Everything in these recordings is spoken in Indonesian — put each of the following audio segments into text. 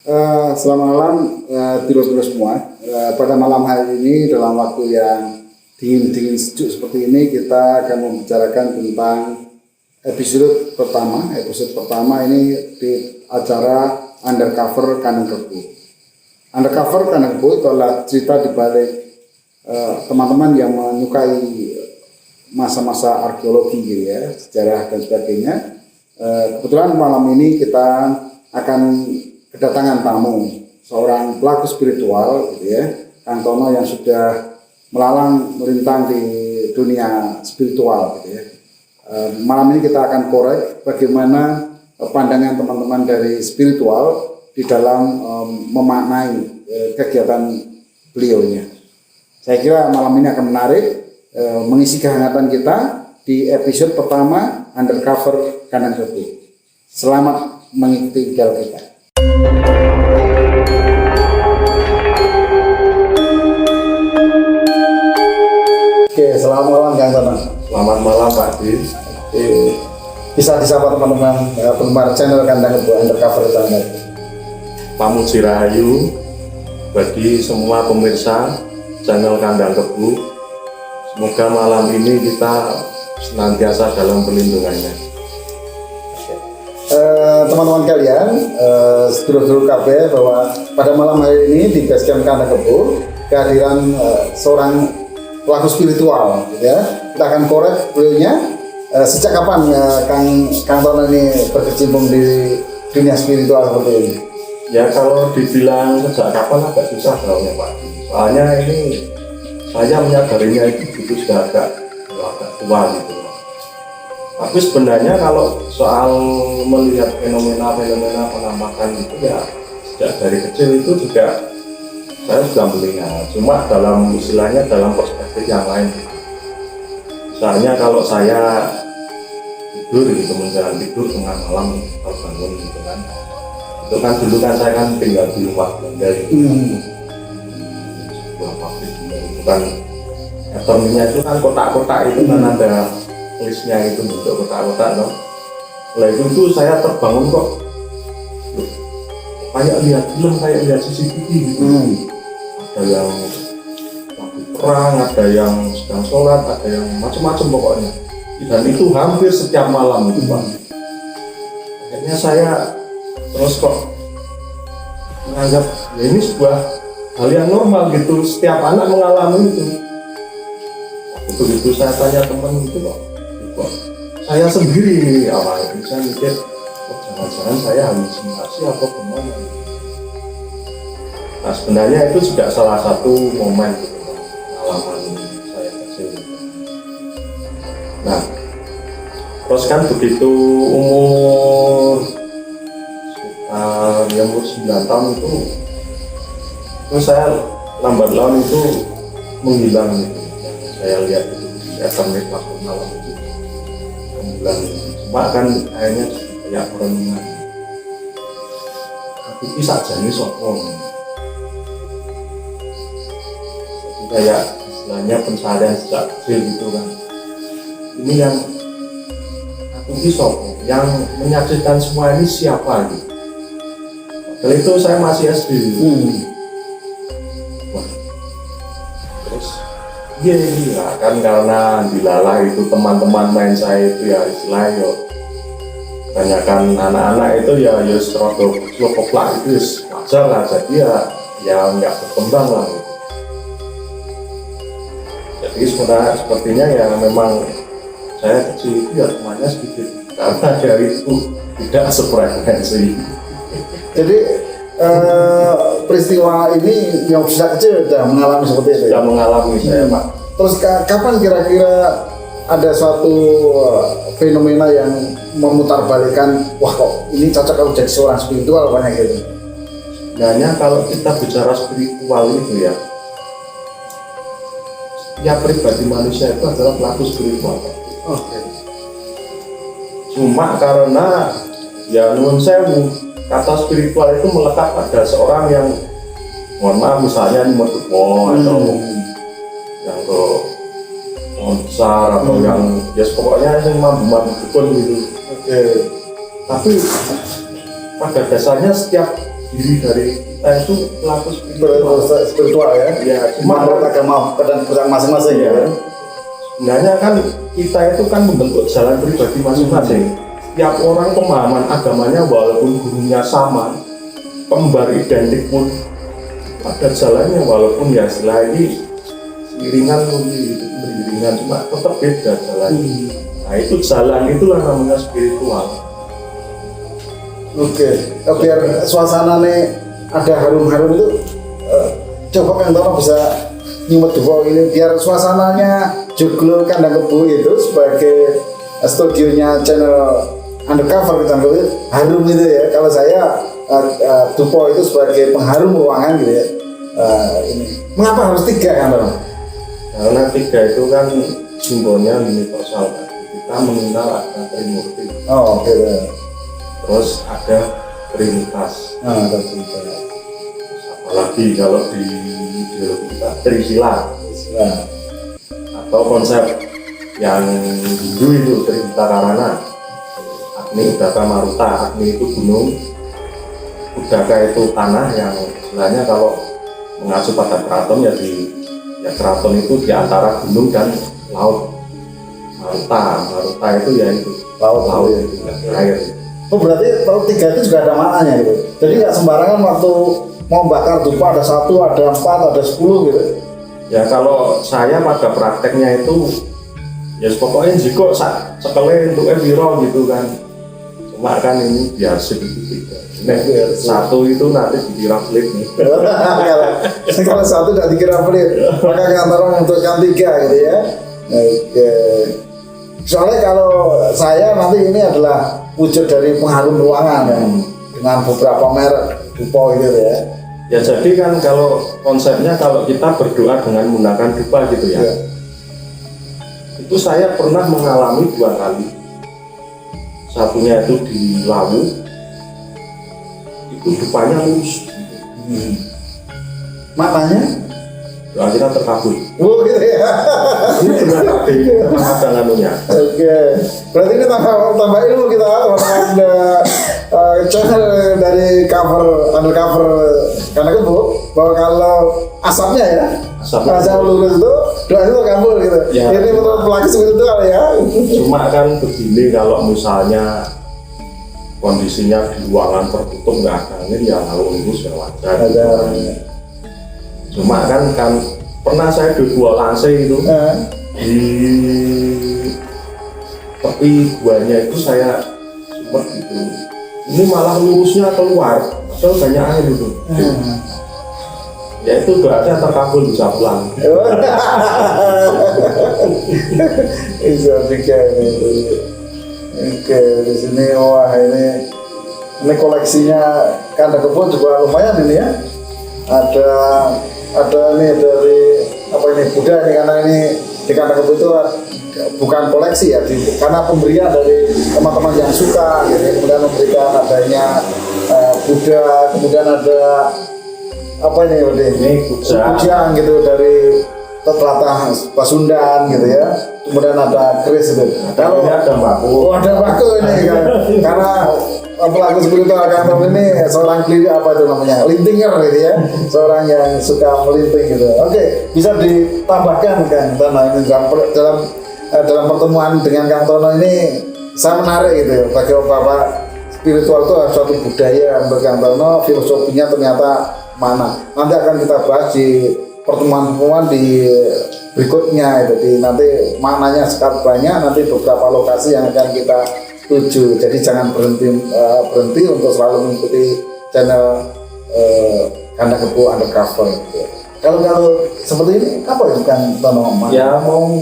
Selamat malam, tidur-tidur semua. Pada malam hari ini dalam waktu yang dingin-dingin sejuk seperti ini kita akan membicarakan tentang episode pertama. Episode pertama ini di acara Undercover Kandang Kebu. Undercover Kandang Kebu itu adalah cerita di balik teman-teman yang menyukai masa-masa arkeologi gitu ya, sejarah dan sebagainya. Kebetulan malam ini kita akan kedatangan tamu seorang pelaku spiritual gitu ya, Kang Tono yang sudah melalang melintang di dunia spiritual gitu ya. Malam ini kita akan korek bagaimana pandangan teman-teman dari spiritual di dalam memaknai kegiatan beliaunya. Saya kira malam ini akan menarik, mengisi kehangatan kita di episode pertama Undercover Kandang Kebu. Selamat mengikuti dialog kita. Oke, selamat malam Kang Tono. Selamat malam Pak Di. Bisa disapa teman-teman penggemar channel Kandang Kebu Undercover Kandang Kebu. Pamuji Rahayu bagi semua pemirsa channel Kandang Kebu. Semoga malam ini kita senantiasa dalam perlindungannya. Teman-teman kalian, sedulur-sedulur KB, bahwa pada malam hari ini di Basecamp Kandang Kebu kehadiran seorang pelaku spiritual, gitu ya. Kita akan korek beliaunya. Sejak kapan Kang Tono ini berkecimpung di dunia spiritual seperti ini? Ya kalau dibilang sejak kapan agak susah jawabnya Pak Di. Soalnya ini saya menyadarinya itu sudah agak tua gitu. Tapi sebenarnya kalau soal melihat fenomena-fenomena penampakan itu ya sejak dari kecil itu juga saya sudah melihat, cuma dalam istilahnya dalam perspektif yang lain. Misalnya kalau saya tidur gitu, menjelang tidur tengah malam terbangun gitu kan, itu kan dulu kan saya kan tinggal di rumah benda gitu, sebuah pabrik itu kan terminnya itu kan kotak-kotak itu kan ada tulisnya itu bentuk kotak-kotak no. Nah itu saya terbangun kok kayak lihat film, kayak lihat CCTV gitu. Ada yang lagi perang, ada yang sedang sholat, ada yang macam-macam pokoknya. Dan itu hampir setiap malam itu Pak. Akhirnya saya terus kok menganggap ya ini sebuah hal yang normal gitu, setiap anak mengalami itu. Begitu saya tanya teman itu kok saya sendiri awalnya saya mikir jangan-jangan saya halusinasi atau gimana. Nah sebenarnya itu juga salah satu momen gitu, pengalaman saya kecil. Nah terus kan begitu umur sekitar umur 9 tahun itu terus saya lambat laun itu menghilang gitu. Saya lihat itu di internet waktu malam itu menghilang. Cuma kan akhirnya kayak perenungan. Tapi bisa jadi sokong. Jadi kayak istilahnya pencarian sejak kecil gitu kan. Ini yang aku ini sokong. Yang menyaksikan semua ini siapa gitu. Padahal itu saya masih SD. Wah. Terus iya kan karena dilalah itu teman-teman main saya itu ya istilahnya kebanyakan anak-anak itu ya serodok slopoklak itu wajar lah, jadi ya nggak berkembang lah gitu. Jadi sepertinya ya memang saya kecil itu ya temannya sedikit karena dari itu tidak sefrekuensi. Jadi peristiwa ini yang sejak kecil sudah mengalami seperti itu. Sudah mengalami saya Pak. Terus kapan kira-kira ada suatu fenomena yang memutarbalikkan, wah kok ini cocok kalau jadi seorang spiritual banyak gitu? Sebenarnya kalau kita bicara spiritual itu ya, setiap pribadi manusia itu adalah pelaku spiritual. Oke. Cuma karena ya nuwun sewu, kata spiritual itu melekat pada seorang yang mohon maaf misalnya ini medukon atau yang ke besar atau yang ya pokoknya yang mampu dukun gitu. Oke. Tapi pada dasarnya setiap diri dari kita itu pelaku spiritual. Spiritual ya. Ya, cuma Menurut agama dan pedang masing-masing ya, ya. sebenarnya kan kita itu kan membentuk jalan pribadi masing-masing. Tiap orang pemahaman agamanya walaupun gurunya sama, kembar identik pun ada jalannya, walaupun ya setelah ini seiringan gitu, beriringan, cuma tetap beda jalannya. Nah itu jalan itulah namanya spiritual. Oke, biar suasananya ada harum-harum itu, coba Kang Tono bisa nyumet dua ini biar suasananya Joglo Kandang Kebo itu sebagai studionya channel Undercover kita ambil harum itu ya. Kalau saya Dupo itu sebagai pengharum ruangan gitu ya. Ini mengapa harus 3 kan Tono? Karena 3 itu kan simbolnya universal. Kita mengenal ada Trimurti. Oh gitu. Terus ada Trinitas. Ada Trinitas. Apalagi kalau di ideologi kita Trisila. Nah. Atau konsep yang Hindu itu Trita Karana, Agni, Udaka, Maruta. Agni itu gunung, Udaka itu tanah yang sebenarnya kalau mengacu pada keraton ya keraton itu di antara gunung dan laut. Maruta itu ya itu laut Ya. itu air. Oh berarti kalau 3 itu juga ada maknanya gitu. Jadi nggak sembarangan waktu mau bakar dupa ada 1, ada 4, ada 10 gitu. Ya kalau saya pada prakteknya itu ya pokoknya jika sekali untuk biro gitu kan, cuma kan ini biar sedikit nah, 1 itu nanti dikira pelit nih. Kalau 1 tidak dikira pelit, maka kantor memutuskan 3 gitu ya. Oke. Soalnya kalau saya nanti ini adalah wujud dari pengharum ruangan ya, dengan beberapa merek dupa gitu ya. Ya jadi kan kalau konsepnya kalau kita berdoa dengan menggunakan dupa gitu ya. Itu saya pernah mengalami 2 kali. Satunya itu di Lawu, itu dupanya lurus. Maknanya? Doa kita terkabul. Oh gitu ya. Ini benar ada anunya. Oke. Berarti ini tambah ilmu kita teman-teman channel dari Undercover karena kan Bu bahwa kalau asapnya ya asap lurus itu doa itu terkabul gitu. Ya. Ini menurut pelaku spiritual ya. Cuma kan begini, kalau misalnya kondisinya di ruangan tertutup nggak ada angin ya kalau lurus ya wajar. Cuma kan pernah saya di gua Lase itu di tepi guanya itu saya sempat gitu. Ini malah lurusnya keluar, padahal banyak air itu. Ya itu doanya terkabul bisa pulang. Bisa bikin itu. Oke, di sini wah ini koleksinya Kandang Kebo juga lumayan ini ya. Ada nih dari apa ini Buddha ini karena ini di Kandang Kebo itu bukan koleksi ya, karena pemberian dari teman-teman yang suka gitu, kemudian memberikan adanya Buddha, kemudian ada apa ini pujian gitu dari teratah Pasundan gitu ya, kemudian ada keris itu. Kalau ada baku. Oh, ada baku ini kan, karena pelaku spiritual kantor ini seorang apa itu namanya lintinger gitu ya, seorang yang suka melinting gitu. Oke, bisa ditambahkan kan Tono ini dalam pertemuan dengan Kang Tono ini saya menarik gitu bagi bapak spiritual itu suatu budaya menurut Kang Tono, filosofinya ternyata mana nanti akan kita bahas di pertemuan-pertemuan di berikutnya itu, di nanti maknanya sangat banyak, nanti beberapa lokasi yang akan kita tuju, jadi jangan berhenti untuk selalu mengikuti channel Kandang Kebo Undercover gitu. Kalau seperti ini apa ya Kang Tono? Ya mau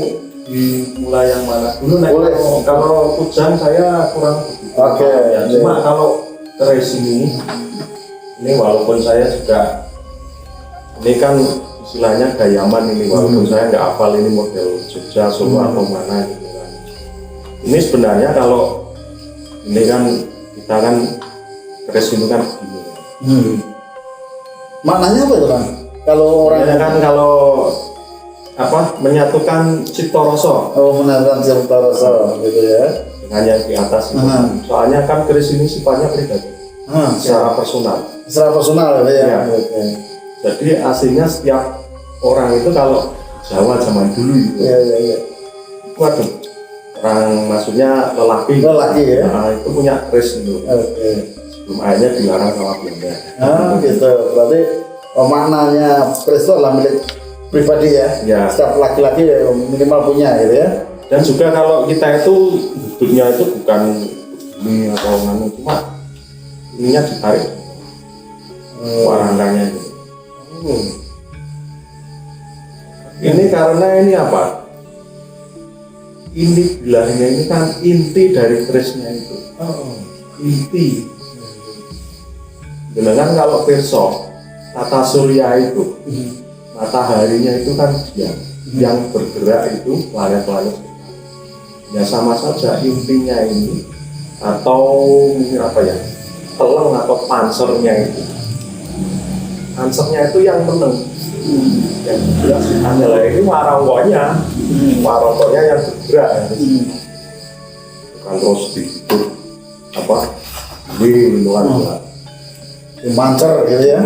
dimulai yang mana dulu? Boleh. Kalau Kujang saya kurang begitu. Oke. Ya, cuma kalau keris ini walaupun saya juga ini kan istilahnya gayaman ini, walaupun saya nggak hafal ini model Jogja, Solo atau mana gitu kan. Ini sebenarnya kalau ini kan kita kan keris ini kan begini. Maknanya apa itu Bang? Kalau orang kan kalau menyatukan cipta rasa. Oh, menyatukan cipta rasa gitu ya. Dengan yang di atas itu. Soalnya kan keris ini sifatnya pribadi. secara personal. Secara personal ya. Iya. Oke. Jadi aslinya setiap orang itu kalau Jawa zaman dulu itu, Iya. waduh, orang maksudnya lelaki Ya. nah, itu punya keris itu. Oke. Sebelum akhirnya dilarang sama Belanda. Gitu. Berarti maknanya keris itu adalah milik pribadi ya. Ya. Setiap laki-laki ya minimal punya gitu ya. Dan juga kalau kita itu hidupnya itu bukan ini atau nganu, cuma ininya ditarik warangkanya itu. Ini karena ini apa? Ini bilahnya ini kan inti dari kerisnya itu. Inti. Dengan kalau pirsa tata surya itu, mataharinya itu kan dia yang bergerak itu planet-planet. Ya sama saja intinya ini atau mungkin apa ya, teleng atau pansernya itu. Pansernya itu yang meneng. Yang jelas adalah ini warongkonya yang bergerak ya. Bukan terus dihidup apa ini luar Mancer gitu ya.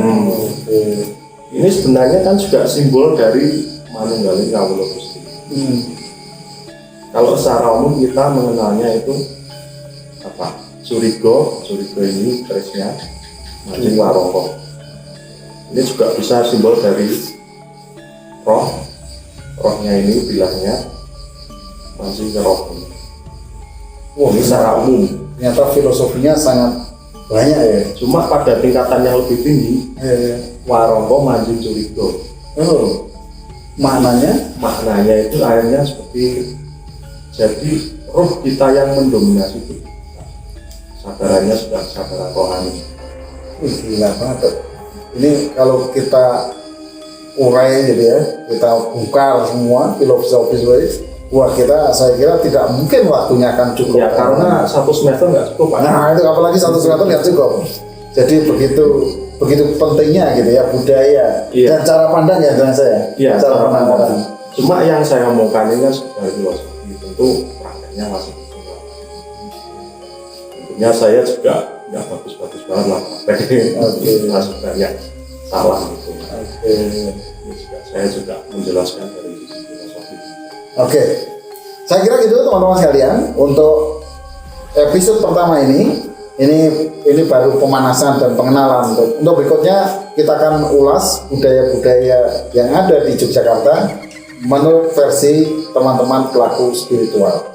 Ini sebenarnya kan juga simbol dari Manunggaling Kawula Gusti. Kalau secara umum kita mengenalnya itu apa? Surigo ini kerisnya, Mancing Warongko. Ini juga bisa simbol dari rohnya ini bilahnya Mancing Roh. Ini secara umum. Ternyata filosofinya sangat banyak ya. Cuma pada tingkatan yang lebih tinggi, Warongko Mancing Surigo. Maknanya itu akhirnya seperti jadi roh kita yang mendominasi itu. Sadarannya sudah sadaran rohani. Gila banget. Ini kalau kita urai gitu ya, kita bongkar semua filosofis, wah saya kira tidak mungkin waktunya akan cukup. Ya karena 1 semester nggak cukup Pak. Nah itu apalagi 1 semester nggak cukup. Jadi begitu pentingnya gitu ya budaya dan cara pandang ya dengan saya. Iya, cara pandang orang. Cuma yang saya omongkan ini kan sekedar filosofi, tentu prakteknya masih kurang. Tentunya saya juga nggak bagus-bagus banget lah prakteknya. Masih banyak salah gitu. Saya juga menjelaskan dari sisi filosofi. Oke, saya kira gitu teman-teman sekalian untuk episode pertama ini baru pemanasan dan pengenalan. Untuk berikutnya kita akan ulas budaya-budaya yang ada di Yogyakarta menurut versi teman-teman pelaku spiritual.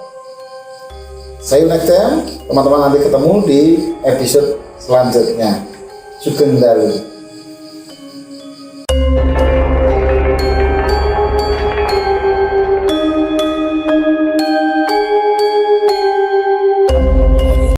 See you next time, teman-teman, nanti ketemu di episode selanjutnya. Sugeng Dalu.